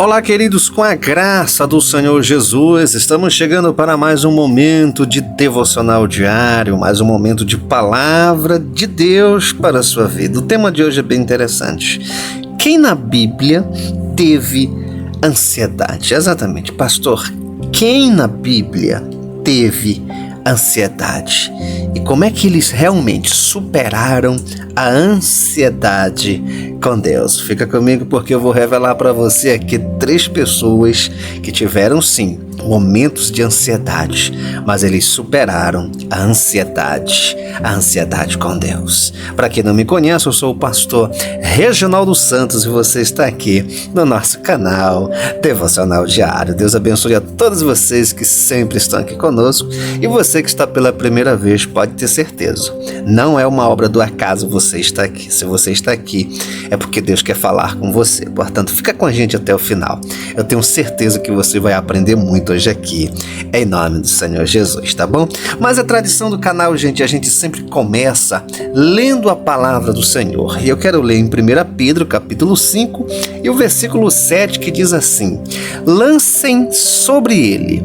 Olá, queridos, com a graça do Senhor Jesus, estamos chegando para mais um momento de devocional diário, mais um momento de palavra de Deus para a sua vida. O tema de hoje é bem interessante. Quem na Bíblia teve ansiedade? Exatamente, pastor, quem na Bíblia teve ansiedade? E como é que eles realmente superaram a ansiedade com Deus? Fica comigo porque eu vou revelar para você aqui 3 pessoas que tiveram sim momentos de ansiedade, mas eles superaram a ansiedade com Deus. Para quem não me conhece, eu sou o pastor Reginaldo Santos e você está aqui no nosso canal Devocional Diário. Deus abençoe a todos vocês que sempre estão aqui conosco e você que está pela primeira vez pode ter certeza, não é uma obra do acaso você estar aqui. Se você está aqui é porque Deus quer falar com você, portanto fica com a gente até o final. Eu tenho certeza que você vai aprender muito hoje aqui, em nome do Senhor Jesus, tá bom? Mas a tradição do canal, gente, a gente sempre começa lendo a palavra do Senhor. E eu quero ler em 1 Pedro, capítulo 5, e o versículo 7, que diz assim: lancem sobre ele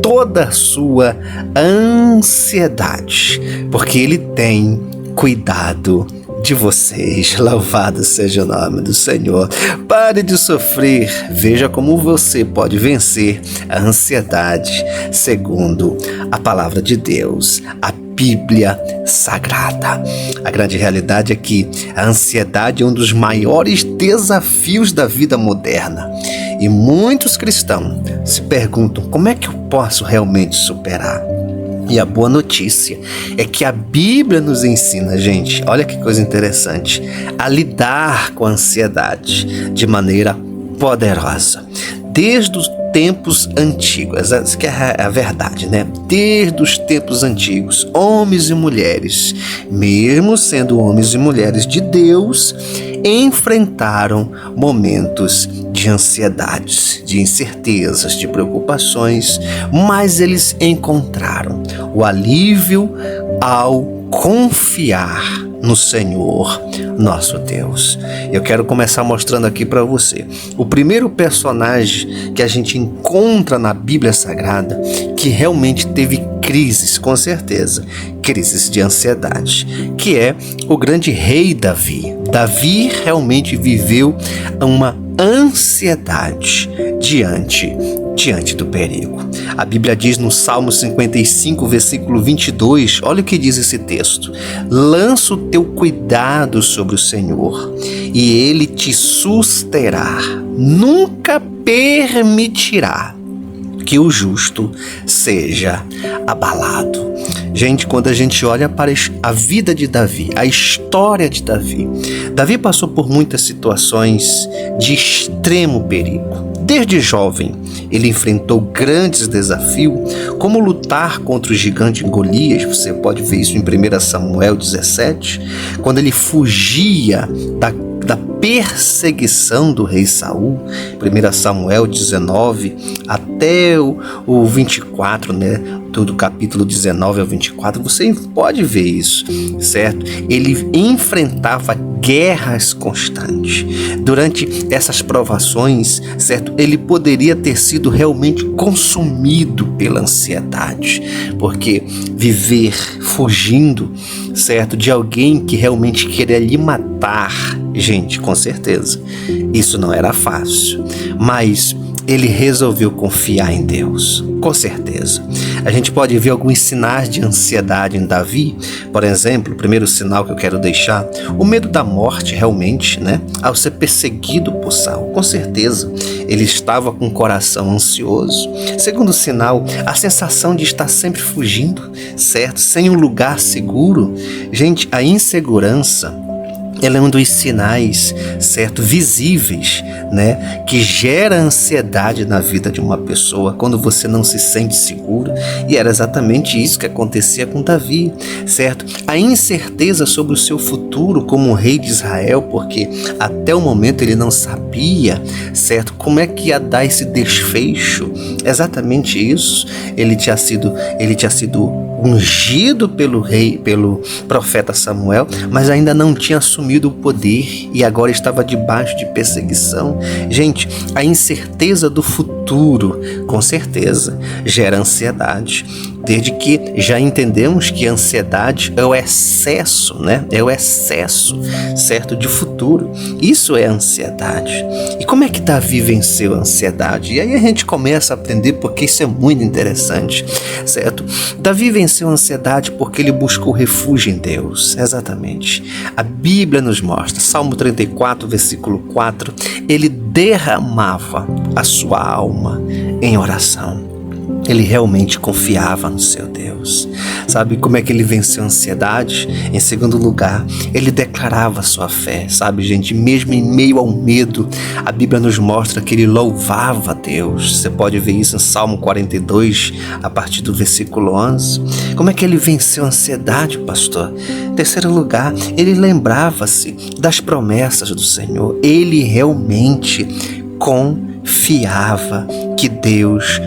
toda a sua ansiedade, porque ele tem cuidado de vocês. Louvado seja o nome do Senhor. Pare de sofrer. Veja como você pode vencer a ansiedade segundo a palavra de Deus, a Bíblia Sagrada. A grande realidade é que a ansiedade é um dos maiores desafios da vida moderna. E muitos cristãos se perguntam: como é que eu posso realmente superar? E a boa notícia é que a Bíblia nos ensina, gente, olha que coisa interessante, a lidar com a ansiedade de maneira poderosa. Desde os tempos antigos, essa que é a verdade, né? Desde os tempos antigos, homens e mulheres, mesmo sendo homens e mulheres de Deus, enfrentaram momentos de ansiedades, de incertezas, de preocupações, mas eles encontraram o alívio ao confiar no Senhor, nosso Deus. Eu quero começar mostrando aqui para você o primeiro personagem que a gente encontra na Bíblia Sagrada que realmente teve crises, com certeza, crises de ansiedade, que é o grande rei Davi. Davi realmente viveu uma ansiedade diante do perigo. A Bíblia diz no Salmo 55, versículo 22, olha o que diz esse texto: lança o teu cuidado sobre o Senhor e Ele te susterá, nunca permitirá que o justo seja abalado. Gente, quando a gente olha para a vida de Davi, a história de Davi, Davi passou por muitas situações de extremo perigo. Desde jovem, ele enfrentou grandes desafios, como lutar contra o gigante Golias. Você pode ver isso em 1 Samuel 17, quando ele fugia da perseguição do rei Saul. 1 Samuel 19 até o 24, né? Do capítulo 19 ao 24, você pode ver isso, certo? Ele enfrentava guerras constantes. Durante essas provações, certo? Ele poderia ter sido realmente consumido pela ansiedade, porque viver fugindo, certo? De alguém que realmente queria lhe matar, gente, com certeza, isso não era fácil, mas ele resolveu confiar em Deus, com certeza. A gente pode ver alguns sinais de ansiedade em Davi. Por exemplo, o primeiro sinal que eu quero deixar, o medo da morte realmente, né? Ao ser perseguido por Saul, com certeza, ele estava com o coração ansioso. Segundo sinal, a sensação de estar sempre fugindo, certo? Sem um lugar seguro. Gente, a insegurança, ela é um dos sinais, certo, visíveis, né, que gera ansiedade na vida de uma pessoa quando você não se sente seguro. E era exatamente isso que acontecia com Davi, certo? A incerteza sobre o seu futuro como rei de Israel, porque até o momento ele não sabia, certo, como é que ia dar esse desfecho. Exatamente isso. Ele tinha sido ungido pelo profeta Samuel, mas ainda não tinha assumido o poder e agora estava debaixo de perseguição. Gente, a incerteza do futuro, com certeza, gera ansiedade. Desde que já entendemos que a ansiedade é o excesso, né? É o excesso, certo, de futuro. Isso é ansiedade. E como é que Davi venceu a ansiedade? E aí a gente começa a aprender porque isso é muito interessante, certo? Davi venceu a ansiedade porque ele buscou refúgio em Deus, exatamente. A Bíblia nos mostra, Salmo 34, versículo 4, ele derramava a sua alma em oração. Ele realmente confiava no seu Deus. Sabe como é que ele venceu a ansiedade? Em segundo lugar, ele declarava a sua fé. Sabe, gente, mesmo em meio ao medo, a Bíblia nos mostra que ele louvava a Deus. Você pode ver isso em Salmo 42, a partir do versículo 11. Como é que ele venceu a ansiedade, pastor? Em terceiro lugar, ele lembrava-se das promessas do Senhor. Ele realmente confiava que Deus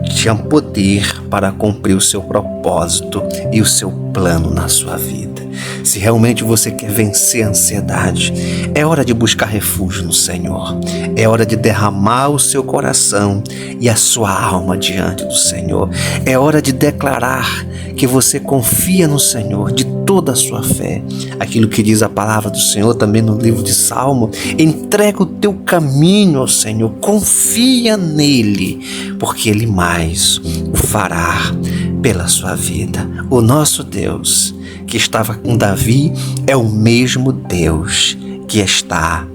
tinha poder para cumprir o seu propósito e o seu plano na sua vida. Se realmente você quer vencer a ansiedade, é hora de buscar refúgio no Senhor. É hora de derramar o seu coração e a sua alma diante do Senhor. É hora de declarar que você confia no Senhor de toda a sua fé. Aquilo que diz a palavra do Senhor também no livro de Salmo: entrega o teu caminho ao Senhor, confia nele, porque ele mais o fará pela sua vida. O nosso Deus que estava com Davi é o mesmo Deus que está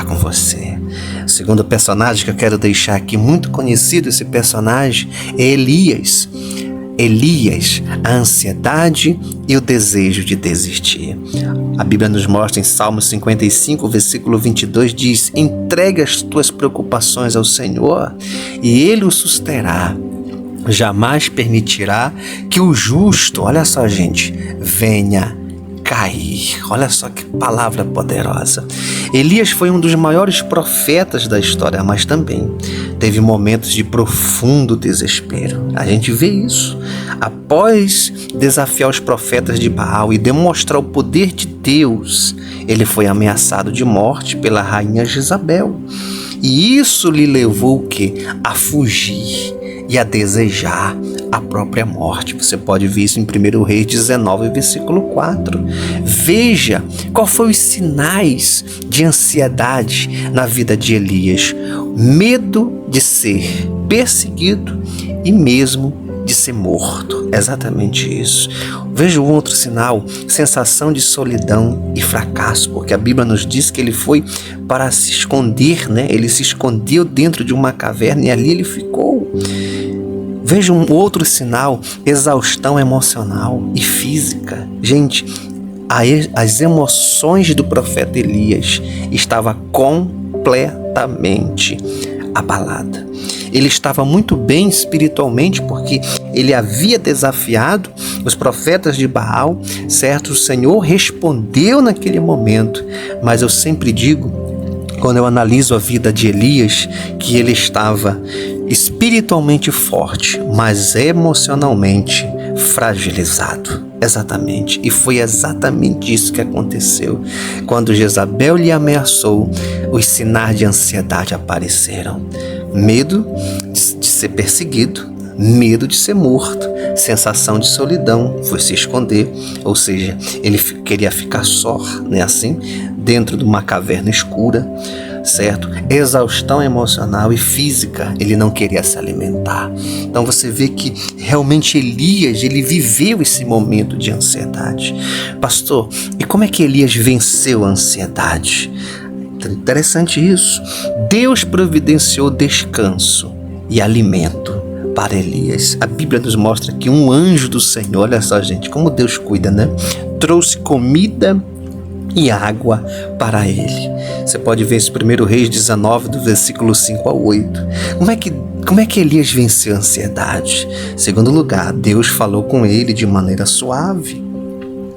com você. O segundo personagem que eu quero deixar aqui, muito conhecido esse personagem, é Elias. Elias, a ansiedade e o desejo de desistir. A Bíblia nos mostra em Salmo 55, versículo 22, diz: entregue as tuas preocupações ao Senhor e Ele o susterá. Jamais permitirá que o justo, olha só, gente, venha cair. Olha só que palavra poderosa. Elias foi um dos maiores profetas da história, mas também teve momentos de profundo desespero. A gente vê isso. Após desafiar os profetas de Baal e demonstrar o poder de Deus, ele foi ameaçado de morte pela rainha Jezabel. E isso lhe levou o quê? A fugir e a desejar a própria morte. Você pode ver isso em 1 Reis 19, versículo 4. Veja qual foram os sinais de ansiedade na vida de Elias. Medo de ser perseguido e mesmo de ser morto. Exatamente isso. Veja um outro sinal: sensação de solidão e fracasso, porque a Bíblia nos diz que ele foi para se esconder, né? Ele se escondeu dentro de uma caverna e ali ele ficou. Veja um outro sinal: exaustão emocional e física. Gente, as emoções do profeta Elias estavam completamente abalada. Ele estava muito bem espiritualmente porque ele havia desafiado os profetas de Baal, certo? O Senhor respondeu naquele momento, mas eu sempre digo, quando eu analiso a vida de Elias, que ele estava espiritualmente forte, mas emocionalmente fragilizado. Exatamente. E foi exatamente isso que aconteceu. Quando Jezabel lhe ameaçou, os sinais de ansiedade apareceram. Medo de ser perseguido, medo de ser morto, sensação de solidão, foi se esconder, ou seja, ele queria ficar só, né, assim, dentro de uma caverna escura, certo? Exaustão emocional e física, ele não queria se alimentar. Então você vê que realmente Elias, ele viveu esse momento de ansiedade. Pastor, e como é que Elias venceu a ansiedade? Interessante isso. Deus providenciou descanso e alimento para Elias. A Bíblia nos mostra que um anjo do Senhor, olha só, gente, como Deus cuida, né? Trouxe comida e água para ele. Você pode ver isso em 1 Reis 19, do versículo 5 ao 8. Como é que Elias venceu a ansiedade? Em segundo lugar, Deus falou com ele de maneira suave.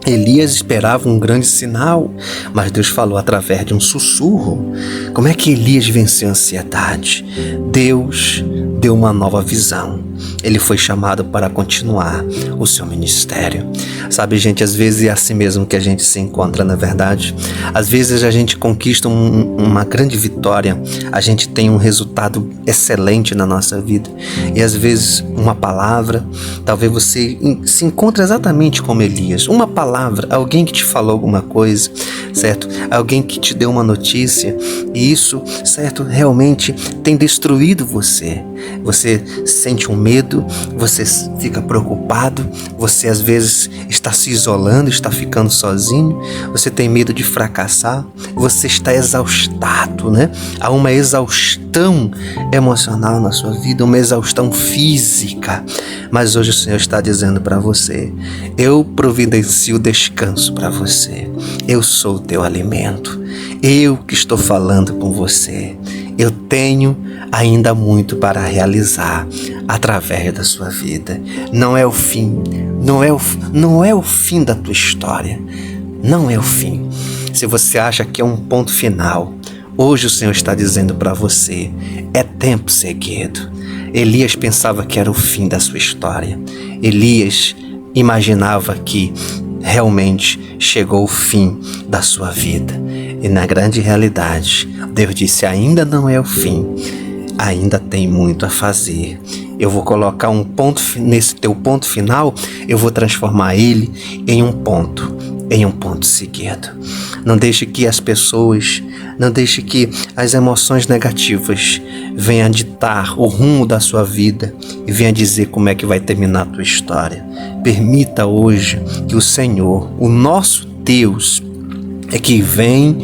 Elias esperava um grande sinal, mas Deus falou através de um sussurro. Como é que Elias venceu a ansiedade? Deus deu uma nova visão. Ele foi chamado para continuar o seu ministério. Sabe, gente, às vezes é assim mesmo que a gente se encontra, na verdade. Às vezes a gente conquista uma grande vitória, a gente tem um resultado excelente na nossa vida. E às vezes uma palavra, talvez você se encontre exatamente como Elias. Uma palavra, alguém que te falou alguma coisa, certo? Alguém que te deu uma notícia, e isso, certo, realmente tem destruído você. Você sente um medo, você fica preocupado, você às vezes está se isolando, está ficando sozinho, você tem medo de fracassar, você está exaustado, né? Há uma exaustão emocional na sua vida, uma exaustão física. Mas hoje o Senhor está dizendo para você: eu providencio descanso para você. Eu sou o teu alimento. Eu que estou falando com você. Eu tenho ainda muito para realizar através da sua vida. Não é o fim, não é o fim da tua história. Não é o fim. Se você acha que é um ponto final, hoje o Senhor está dizendo para você: é tempo seguido. Elias pensava que era o fim da sua história. Elias imaginava que realmente chegou o fim da sua vida. E na grande realidade, Deus disse: ainda não é o fim, ainda tem muito a fazer. Eu vou colocar um ponto nesse teu ponto final, eu vou transformar ele em um ponto seguido. Não deixe que as pessoas, não deixe que as emoções negativas venham ditar o rumo da sua vida e venham dizer como é que vai terminar a tua história. Permita hoje que o Senhor, o nosso Deus, é que vem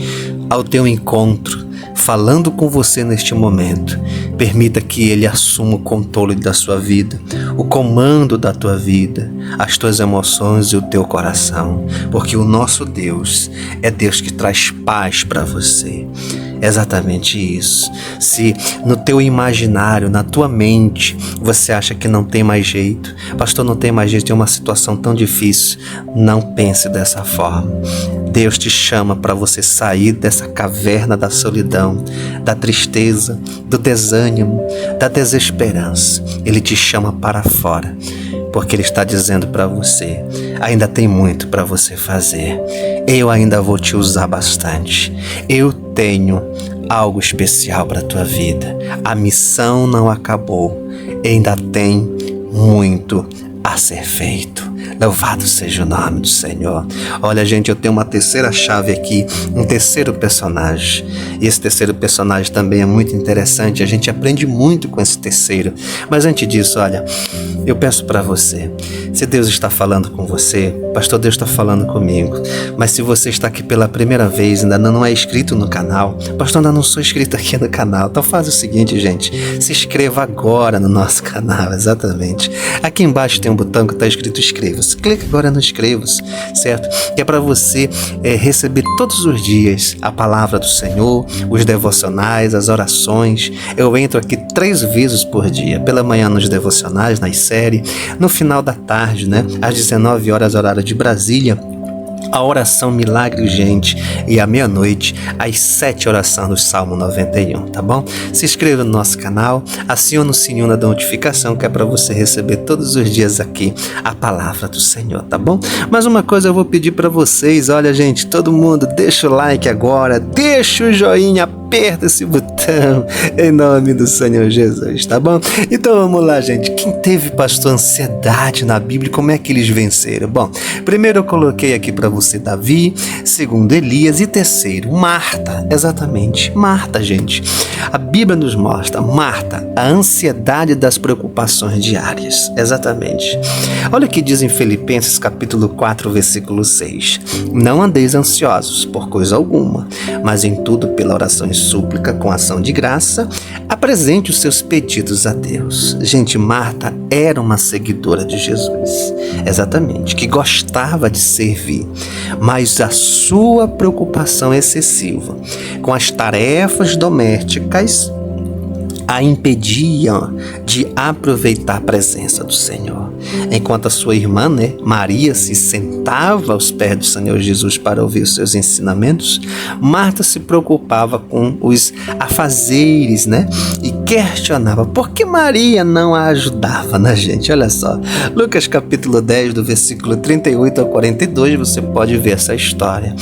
ao teu encontro, falando com você neste momento. Permita que Ele assuma o controle da sua vida, o comando da tua vida, as tuas emoções e o teu coração, porque o nosso Deus é Deus que traz paz para você. É exatamente isso. Se no teu imaginário, na tua mente, você acha que não tem mais jeito, pastor, não tem mais jeito, é uma situação tão difícil, não pense dessa forma. Deus te chama para você sair dessa caverna da solidão, da tristeza, do desânimo, da desesperança. Ele te chama para fora, porque Ele está dizendo para você: ainda tem muito para você fazer. Eu ainda vou te usar bastante. Eu tenho algo especial para a tua vida. A missão não acabou. Ainda tem muito a ser feito. Louvado seja o nome do Senhor. Olha, gente, eu tenho uma terceira chave aqui, um terceiro personagem. E esse terceiro personagem também é muito interessante. A gente aprende muito com esse terceiro. Mas antes disso, olha, eu peço para você, se Deus está falando com você, pastor, Deus está falando comigo, mas se você está aqui pela primeira vez, ainda não é inscrito no canal, pastor, ainda não sou inscrito aqui no canal, então faz o seguinte, gente, se inscreva agora no nosso canal, exatamente. Aqui embaixo tem um botão que está escrito inscreva-se. Clique agora no inscreva-se, certo? Que é para você receber todos os dias a palavra do Senhor, os devocionais, as orações. Eu entro aqui 3 vezes por dia, pela manhã nos devocionais, nas séries, no final da tarde, né? Às 19 horas, horário de Brasília, a oração Milagre Urgente, e à meia-noite, às 7 oração do Salmo 91, tá bom? Se inscreva no nosso canal, acione o sininho da notificação, que é para você receber todos os dias aqui a palavra do Senhor, tá bom? Mas uma coisa eu vou pedir para vocês, olha, gente, todo mundo, deixa o like agora, deixa o joinha, aperta esse botão, em nome do Senhor Jesus, tá bom? Então vamos lá, gente. Quem teve, pastor, ansiedade na Bíblia, como é que eles venceram? Bom, primeiro eu coloquei aqui para você Davi, segundo Elias e terceiro Marta, exatamente, Marta, gente. A Bíblia nos mostra, Marta, a ansiedade das preocupações diárias, exatamente. Olha o que diz em Filipenses capítulo 4, versículo 6. Não andeis ansiosos por coisa alguma, mas em tudo pela oração e súplica com ação de graça, apresente os seus pedidos a Deus. Gente, Marta era uma seguidora de Jesus, exatamente, que gostava de servir, mas a sua preocupação excessiva com as tarefas domésticas a impediam de aproveitar a presença do Senhor. enquanto a sua irmã, né, Maria, se sentava aos pés do Senhor Jesus para ouvir os seus ensinamentos, Marta se preocupava com os afazeres, né, e questionava por que Maria não a ajudava, né, gente? Olha só, Lucas capítulo 10, do versículo 38 ao 42, você pode ver essa história.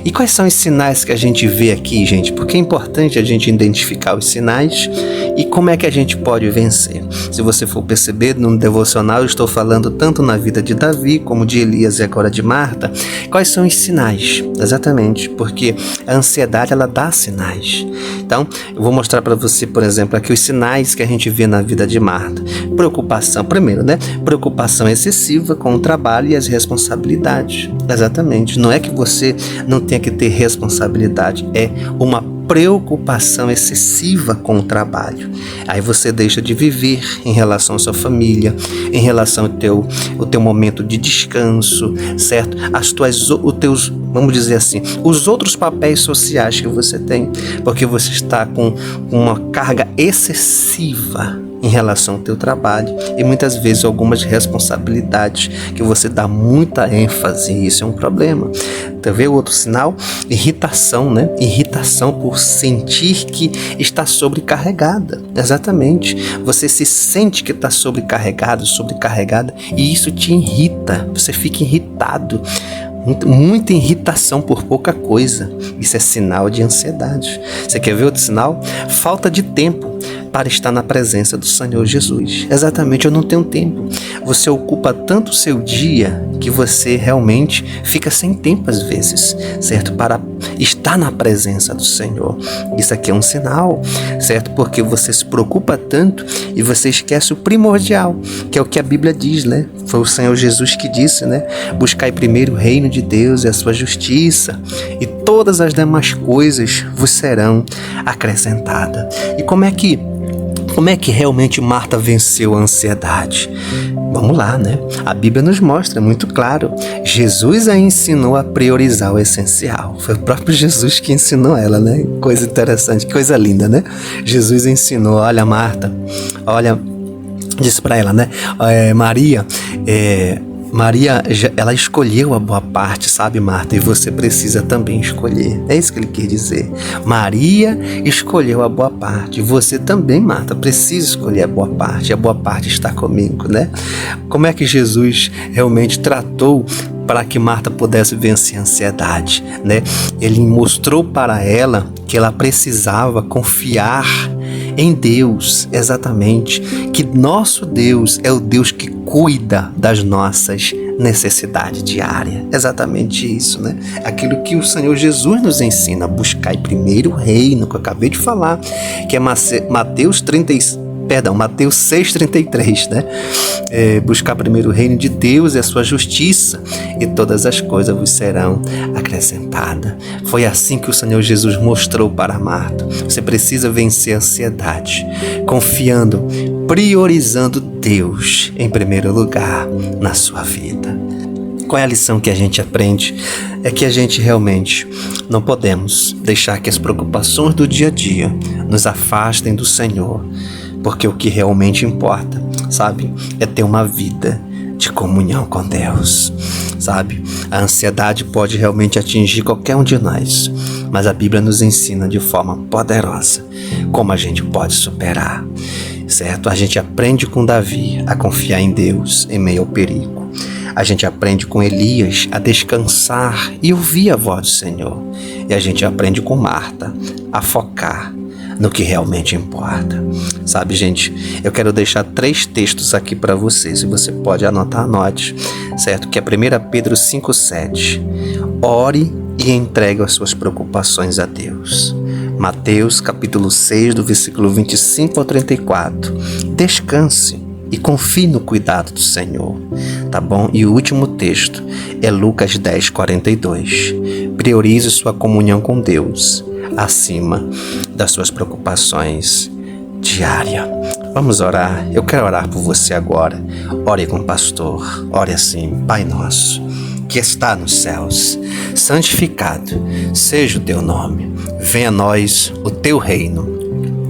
E quais são os sinais que a gente vê aqui, gente? Porque é importante a gente identificar os sinais e como é que a gente pode vencer. Se você for perceber, no devocional eu estou falando tanto na vida de Davi, como de Elias e agora de Marta. Quais são os sinais? Exatamente, porque a ansiedade, ela dá sinais. Então, eu vou mostrar para você, por exemplo, aqui os sinais que a gente vê na vida de Marta. Preocupação, primeiro, né? Preocupação excessiva com o trabalho e as responsabilidades. Exatamente, não é que você não tenha que ter responsabilidade, é uma preocupação excessiva com o trabalho. Aí você deixa de viver em relação à sua família, em relação ao teu momento de descanso, certo? Vamos dizer assim, os outros papéis sociais que você tem, porque você está com uma carga excessiva em relação ao teu trabalho e muitas vezes algumas responsabilidades que você dá muita ênfase, e isso é um problema. Então, vê outro sinal? Irritação, né? Irritação por sentir que está sobrecarregada. Exatamente. Você se sente que está sobrecarregado, sobrecarregada, e isso te irrita. Você fica irritado. Muita irritação por pouca coisa. Isso é sinal de ansiedade. Você quer ver outro sinal? Falta de tempo para estar na presença do Senhor Jesus. Exatamente, eu não tenho tempo. Você ocupa tanto o seu dia que você realmente fica sem tempo às vezes, certo? Para estar na presença do Senhor. Isso aqui é um sinal, certo? Porque você se preocupa tanto e você esquece o primordial, que é o que a Bíblia diz, né? Foi o Senhor Jesus que disse, né? Buscai primeiro o reino de Deus e a sua justiça, e todas as demais coisas vos serão acrescentadas. E como é que realmente Marta venceu a ansiedade? Vamos lá, né? A Bíblia nos mostra muito claro. Jesus a ensinou a priorizar o essencial. Foi o próprio Jesus que ensinou ela, né? Coisa interessante, coisa linda, né? Jesus ensinou, olha Marta, disse para ela, né? Maria, ela escolheu a boa parte, sabe, Marta? E você precisa também escolher. É isso que ele quer dizer. Maria escolheu a boa parte. Você também, Marta, precisa escolher a boa parte. A boa parte está comigo, né? Como é que Jesus realmente tratou para que Marta pudesse vencer a ansiedade, né? Ele mostrou para ela que ela precisava confiar em Deus, exatamente, que nosso Deus é o Deus que cuida das nossas necessidades diárias. Exatamente isso, né? Aquilo que o Senhor Jesus nos ensina, buscar primeiro o reino, que eu acabei de falar, que é Mateus 6,33, né? Buscar primeiro o reino de Deus e a sua justiça, e todas as coisas vos serão acrescentadas. Foi assim que o Senhor Jesus mostrou para Marta. Você precisa vencer a ansiedade, confiando, priorizando Deus em primeiro lugar na sua vida. Qual é a lição que a gente aprende? É que a gente realmente não podemos deixar que as preocupações do dia a dia nos afastem do Senhor, porque o que realmente importa, sabe, é ter uma vida de comunhão com Deus, sabe? A ansiedade pode realmente atingir qualquer um de nós, mas a Bíblia nos ensina de forma poderosa como a gente pode superar, certo? A gente aprende com Davi a confiar em Deus em meio ao perigo. A gente aprende com Elias a descansar e ouvir a voz do Senhor. E a gente aprende com Marta a focar no que realmente importa. Sabe, gente, eu quero deixar 3 textos aqui para vocês. Se você pode anotar, anote, certo? Que é 1 Pedro 5,7. Ore e entregue as suas preocupações a Deus. Mateus capítulo 6, do versículo 25 ao 34. Descanse e confie no cuidado do Senhor, tá bom? E o último texto é Lucas 10, 42. Priorize sua comunhão com Deus acima das suas preocupações diárias. Vamos orar. Eu quero orar por você agora. Ore com o pastor. Ore assim: Pai nosso, que está nos céus, santificado seja o teu nome. Venha a nós o teu reino.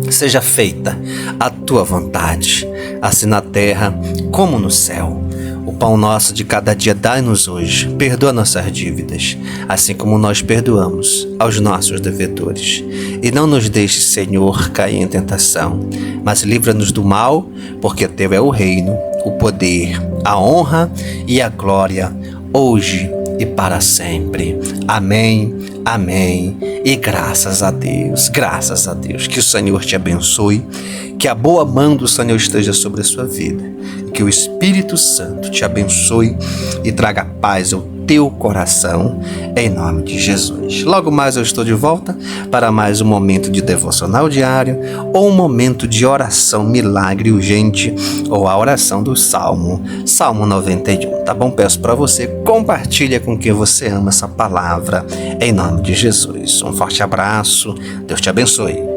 Seja feita a tua vontade, assim na terra como no céu. O pão nosso de cada dia dai-nos hoje. Perdoa nossas dívidas, assim como nós perdoamos aos nossos devedores. E não nos deixes, Senhor, cair em tentação, mas livra-nos do mal, porque teu é o reino, o poder, a honra e a glória, hoje e para sempre. Amém, amém e graças a Deus, graças a Deus. Que o Senhor te abençoe, que a boa mão do Senhor esteja sobre a sua vida, que o Espírito Santo te abençoe e traga paz ao teu coração, em nome de Jesus. Logo mais eu estou de volta para mais um momento de devocional diário ou um momento de oração milagre urgente ou a oração do Salmo 91, tá bom? Peço para você, compartilha com quem você ama essa palavra, em nome de Jesus. Um forte abraço, Deus te abençoe.